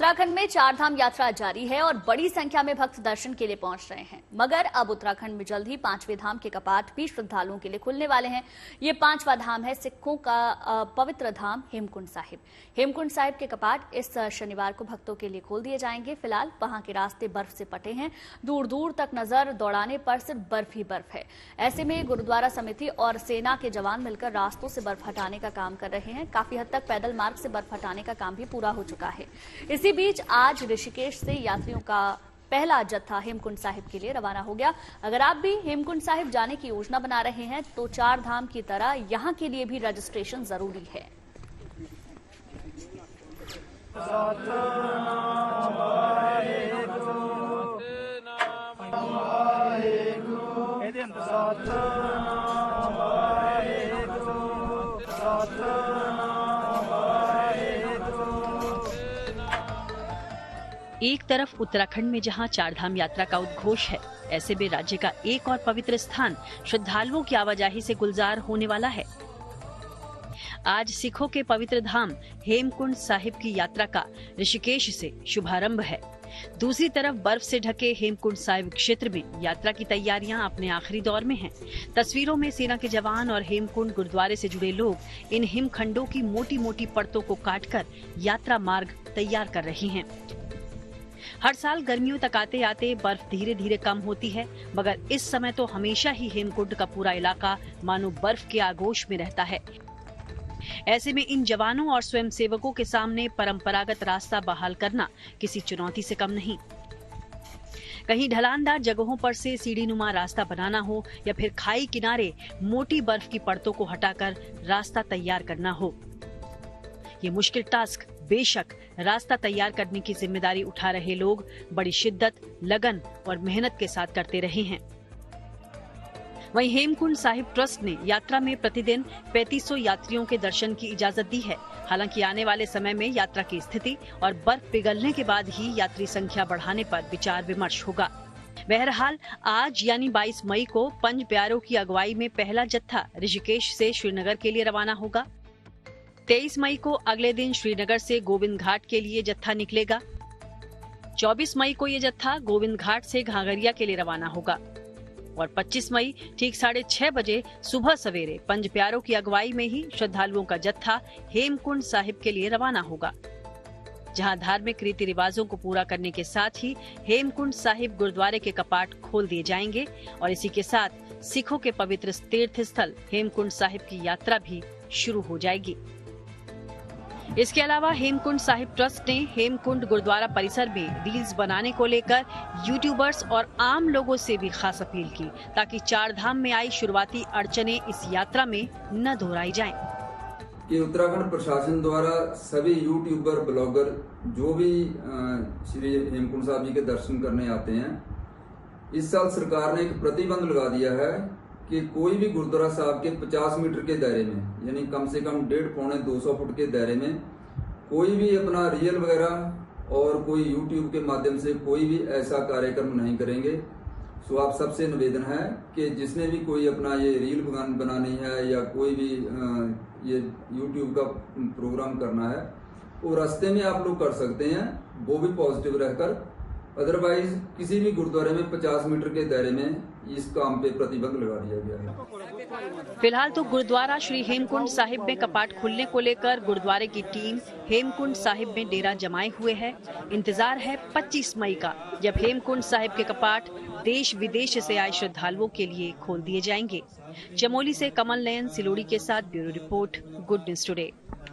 उत्तराखंड में चारधाम यात्रा जारी है और बड़ी संख्या में भक्त दर्शन के लिए पहुंच रहे हैं। मगर अब उत्तराखंड में जल्द ही पांचवें धाम के कपाट भी श्रद्धालुओं के लिए खुलने वाले हैं। ये पांचवा धाम है सिखों का पवित्र धाम हेमकुंड साहिब। हेमकुंड साहिब के कपाट इस शनिवार को भक्तों के लिए खोल दिए जाएंगे। फिलहाल वहां के रास्ते बर्फ से पटे हैं। दूर दूर तक नजर दौड़ाने पर सिर्फ बर्फ ही बर्फ है। ऐसे में गुरुद्वारा समिति और सेना के जवान मिलकर रास्तों से बर्फ हटाने का काम कर रहे हैं। काफी हद तक पैदल मार्ग से बर्फ हटाने का काम भी पूरा हो चुका है। इसी बीच आज ऋषिकेश से यात्रियों का पहला जत्था हेमकुंड साहिब के लिए रवाना हो गया। अगर आप भी हेमकुंड साहिब जाने की योजना बना रहे हैं तो चार धाम की तरह यहां के लिए भी रजिस्ट्रेशन जरूरी है। एक तरफ उत्तराखंड में जहां चारधाम यात्रा का उद्घोष है, ऐसे में राज्य का एक और पवित्र स्थान श्रद्धालुओं की आवाजाही से गुलजार होने वाला है। आज सिखों के पवित्र धाम हेमकुंड साहिब की यात्रा का ऋषिकेश से शुभारंभ है। दूसरी तरफ बर्फ से ढके हेमकुंड साहिब क्षेत्र में यात्रा की तैयारियां अपने आखिरी दौर में हैं। तस्वीरों में सेना के जवान और हेमकुंड गुरुद्वारे से जुड़े लोग इन हिमखंडों की मोटी मोटी परतों को काटकर यात्रा मार्ग तैयार कर रहे हैं। हर साल गर्मियों तक आते आते बर्फ धीरे धीरे कम होती है, मगर इस समय तो हमेशा ही हेमकुंड का पूरा इलाका मानो बर्फ के आगोश में रहता है। ऐसे में इन जवानों और स्वयंसेवकों के सामने परंपरागत रास्ता बहाल करना किसी चुनौती से कम नहीं। कहीं ढलानदार जगहों पर से सीढ़ीनुमा रास्ता बनाना हो या फिर खाई किनारे मोटी बर्फ की परतों को हटाकर रास्ता तैयार करना हो, ये मुश्किल टास्क बेशक रास्ता तैयार करने की जिम्मेदारी उठा रहे लोग बड़ी शिद्दत, लगन और मेहनत के साथ करते रहे हैं। वहीं हेमकुंड साहिब ट्रस्ट ने यात्रा में प्रतिदिन 3500 यात्रियों के दर्शन की इजाजत दी है। हालांकि आने वाले समय में यात्रा की स्थिति और बर्फ पिघलने के बाद ही यात्री संख्या बढ़ाने पर विचार विमर्श होगा। बहरहाल आज यानी 22 मई को पंच प्यारों की अगुवाई में पहला जत्था ऋषिकेश से श्रीनगर के लिए रवाना होगा। 23 मई को अगले दिन श्रीनगर से गोविंद घाट के लिए जत्था निकलेगा। 24 मई को ये जत्था गोविंद घाट से घाघरिया के लिए रवाना होगा और 25 मई ठीक 6:30 बजे सुबह सवेरे पंच प्यारों की अगुवाई में ही श्रद्धालुओं का जत्था हेमकुंड साहिब के लिए रवाना होगा, जहां धार्मिक रीति रिवाजों को पूरा करने के साथ ही हेमकुंड साहिब गुरुद्वारे के कपाट खोल दिए जाएंगे और इसी के साथ सिखों के पवित्र तीर्थ स्थल हेमकुंड साहिब की यात्रा भी शुरू हो जाएगी। इसके अलावा हेमकुंड साहिब ट्रस्ट ने हेमकुंड गुरुद्वारा परिसर में रील्स बनाने को लेकर यूट्यूबर्स और आम लोगों से भी खास अपील की, ताकि चार धाम में आई शुरुआती अड़चनें इस यात्रा में न दोहराई जाएं। कि उत्तराखंड प्रशासन द्वारा सभी यूट्यूबर, ब्लॉगर जो भी श्री हेमकुंड साहिब जी के दर्शन करने आते हैं, इस साल सरकार ने एक प्रतिबंध लगा दिया है कि कोई भी गुरुद्वारा साहब के 50 मीटर के दायरे में, यानी कम से कम 150-200 फुट के दायरे में कोई भी अपना रील वगैरह और कोई यूट्यूब के माध्यम से कोई भी ऐसा कार्यक्रम नहीं करेंगे। सो आप सबसे निवेदन है कि जिसने भी कोई अपना ये रील बनानी है या कोई भी ये यूट्यूब का प्रोग्राम करना है, वो रास्ते में आप लोग कर सकते हैं, वो भी पॉजिटिव रहकर। अदरवाइज किसी भी गुरुद्वारे में 50 मीटर के दायरे में इस काम पे प्रतिबंध लगा दिया गया है। फिलहाल तो गुरुद्वारा श्री हेमकुंड साहिब में कपाट खुलने को लेकर गुरुद्वारे की टीम हेमकुंड साहिब में डेरा जमाए हुए है। इंतजार है 25 मई का, जब हेमकुंड साहिब के कपाट देश विदेश से आए श्रद्धालुओं के लिए खोल दिए जाएंगे। चमोली से कमल नयन सिलोड़ी के साथ bureau report, good news today.